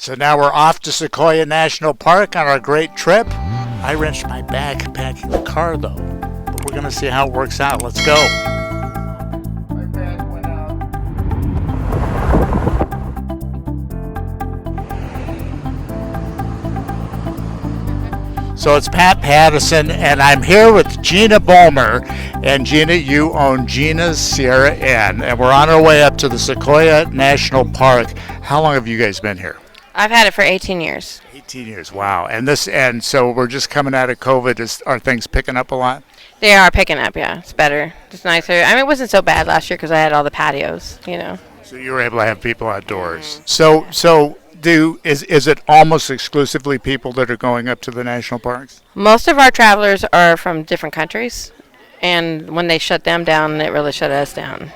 So now we're off to Sequoia National Park on our great trip. I wrenched my back packing the car though, but we're gonna see how it works out. Let's go. My bag went out. So it's Pat Pattison, and I'm here with Gena Bulmer. And Gena, you own Gena's Sierra Inn, and we're on our way up to the Sequoia National Park. How long have you guys been here? I've had it for 18 years. 18 years, wow. And so we're just coming out of COVID. Are things picking up a lot? They are picking up, yeah. It's better. It's nicer. I mean, it wasn't so bad last year because I had all the patios, you know. So you were able to have people outdoors. Is it almost exclusively people that are going up to the national parks? Most of our travelers are from different countries, and when they shut them down, it really shut us down.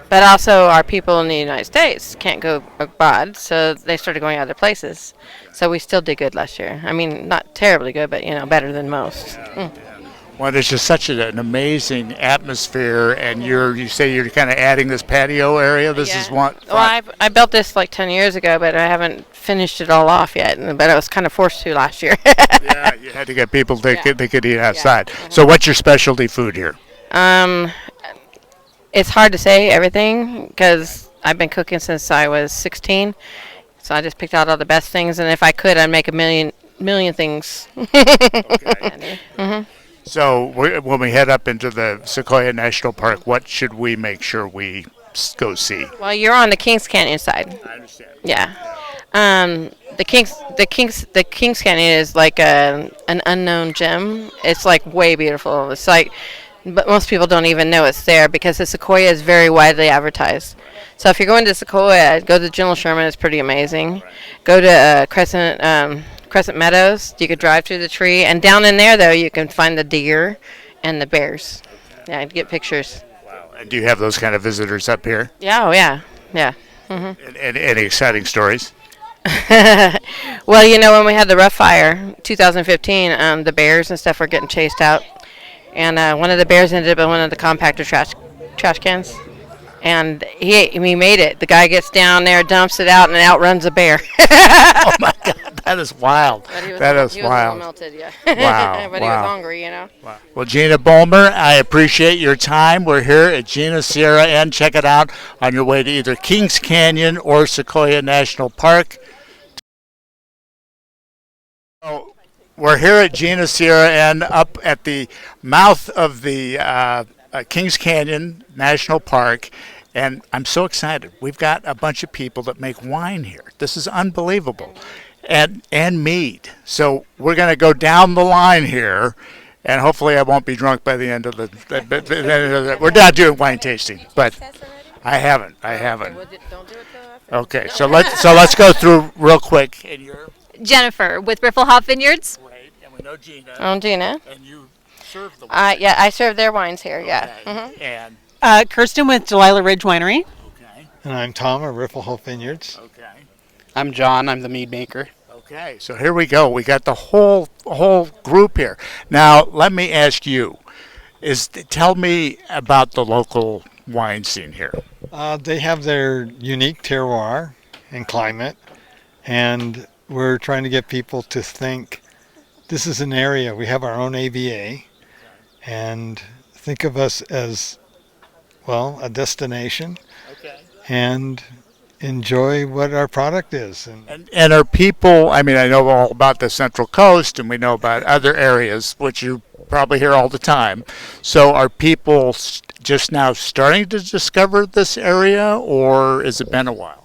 But also our people in the United States can't go abroad, so they started going other places. So we still did good last year. I mean, not terribly good, but, you know, better than most. Well, there's just such an amazing atmosphere, and you say you're kind of adding this patio area. This is one. Well, I built this like 10 years ago, but I haven't finished it all off yet. But I was kind of forced to last year. Yeah, you had to get people they could eat outside. Yeah. So what's your specialty food here? It's hard to say everything because I've been cooking since I was 16. So I just picked out all the best things, and if I could, I'd make a million things. Okay. So when we head up into the Sequoia National Park, what should we make sure we go see? Well, you're on the Kings Canyon side. I understand. Yeah. The Kings Canyon is like an unknown gem. It's like way beautiful. It's like, but most people don't even know it's there because the Sequoia is very widely advertised. So if you're going to Sequoia, go to General Sherman. It's pretty amazing. Go to Crescent Meadows. You could drive through the tree, and down in there though you can find the deer and the bears. Yeah, get pictures. Wow! And do you have those kind of visitors up here? Yeah, oh yeah, yeah. And any exciting stories? Well, you know, when we had the rough fire, 2015, the bears and stuff were getting chased out, and one of the bears ended up in one of the compactor trash cans. And he made it. The guy gets down there, dumps it out, and outruns a bear. Oh my God, that is wild. That is wild. He was a little melted, yeah. Wow. But he was hungry, you know. Wow. Well, Gena Bulmer, I appreciate your time. We're here at Gena's Sierra Inn. Check it out on your way to either Kings Canyon or Sequoia National Park. So we're here at Gena's Sierra Inn, up at the mouth of the Kings Canyon National Park. And I'm so excited. We've got a bunch of people that make wine here. This is unbelievable. And mead. So we're going to go down the line here, and hopefully I won't be drunk by the end of the we're not doing wine tasting, but I haven't. Okay, so let's go through real quick. And you're Jennifer with Riffelhof Vineyards. Right, and we know Gena. I'm Gena. And you serve the wine. Yeah, I serve their wines here, yeah. Okay. And Kirsten with Delilah Ridge Winery. okay. And I'm Tom of Riffelhof Vineyards. Okay. I'm John. I'm the mead maker. Okay, so here we go. We got the whole group here. Now, let me ask you, tell me about the local wine scene here. They have their unique terroir and climate, and we're trying to get people to think this is an area. We have our own AVA, and think of us as, well, a destination. Okay. And enjoy what our product is. And are people, I mean, I know all about the Central Coast, and we know about other areas, which you probably hear all the time. So are people just now starting to discover this area, or has it been a while?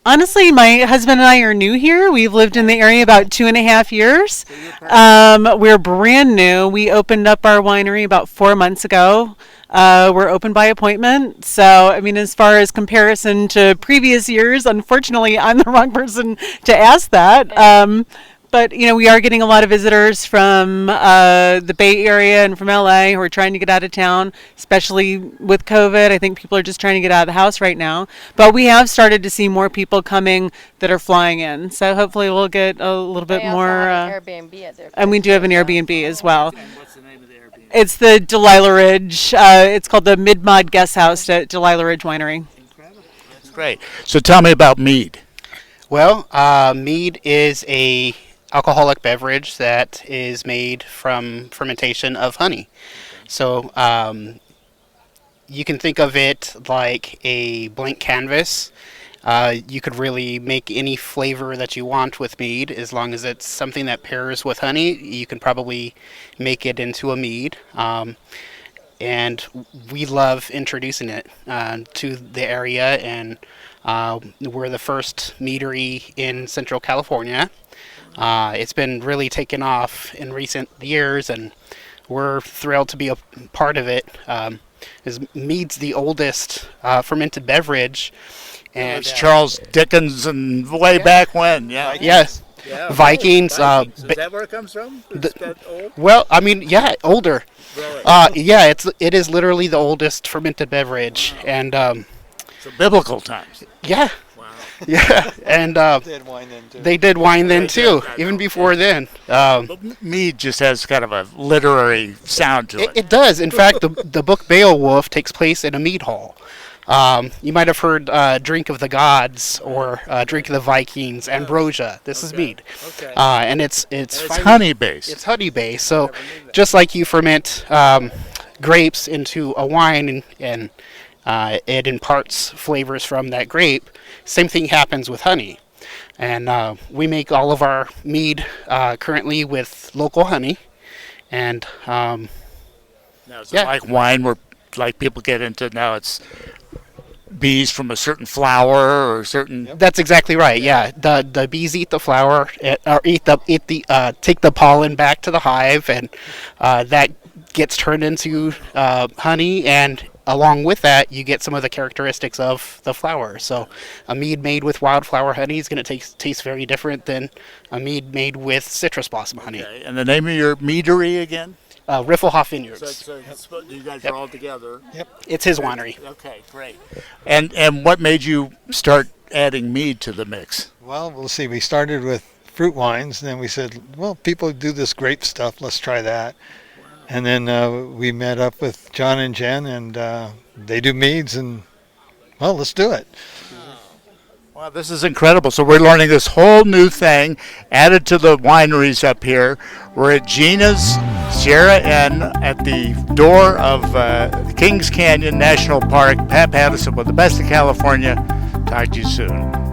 Honestly, my husband and I are new here. We've lived in the area about 2.5 years. We're brand new. We opened up our winery about 4 months ago. We're open by appointment. So, I mean, as far as comparison to previous years, unfortunately, I'm the wrong person to ask that. But, you know, we are getting a lot of visitors from the Bay Area and from LA who are trying to get out of town, especially with COVID. I think people are just trying to get out of the house right now. But we have started to see more people coming that are flying in. So hopefully we'll get a little bit more. Airbnb at their and we do have an Airbnb as well. And what's the name of the Airbnb? It's the Delilah Ridge. It's called the Mid-Mod Guest House at Delilah Ridge Winery. Incredible. That's great. So tell me about mead. Well, mead is a alcoholic beverage that is made from fermentation of honey. So you can think of it like a blank canvas. You could really make any flavor that you want with mead as long as it's something that pairs with honey. You can probably make it into a mead. And we love introducing it to the area, and we're the first meadery in Central California. It's been really taken off in recent years, and we're thrilled to be a part of it. Is Mead's the oldest fermented beverage, and It's Charles Dickens and way back when. Yeah. yes, Yeah. Vikings. Is that where it comes from? Is that old? Well, I mean, yeah, older. Really? Yeah, it is literally the oldest fermented beverage, and So biblical times. yeah, Wow. yeah, and They had wine then too. they did wine then too, I even know. before then. But Mead just has kind of a literary sound to it. It does. In fact, the book Beowulf takes place in a mead hall. You might have heard "Drink of the Gods" or "Drink of the Vikings," Ambrosia. This is mead, Okay. and it's It's fine- honey based. It's honey based. So just like you ferment grapes into a wine and it imparts flavors from that grape, same thing happens with honey. And we make all of our mead currently with local honey, and Now, is it yeah. like wine where like people get into now it's bees from a certain flower or a certain that's exactly right. Yeah, the bees eat the flower, or take the pollen back to the hive, and that gets turned into honey, and along with that, you get some of the characteristics of the flower. So, a mead made with wildflower honey is going to taste very different than a mead made with citrus blossom honey. Okay. And the name of your meadery again? Riffelhof Vineyards. You guys are all together. It's his winery. Okay, great. And what made you start adding mead to the mix? Well, we'll see. We started with fruit wines, and then we said, well, people do this grape stuff. Let's try that. And then we met up with John and Jen, and they do meads, and, well, let's do it. Wow, this is incredible. So we're learning this whole new thing added to the wineries up here. We're at Gena's Sierra Inn at the door of Kings Canyon National Park. Pat Pattison with the best of California. Talk to you soon.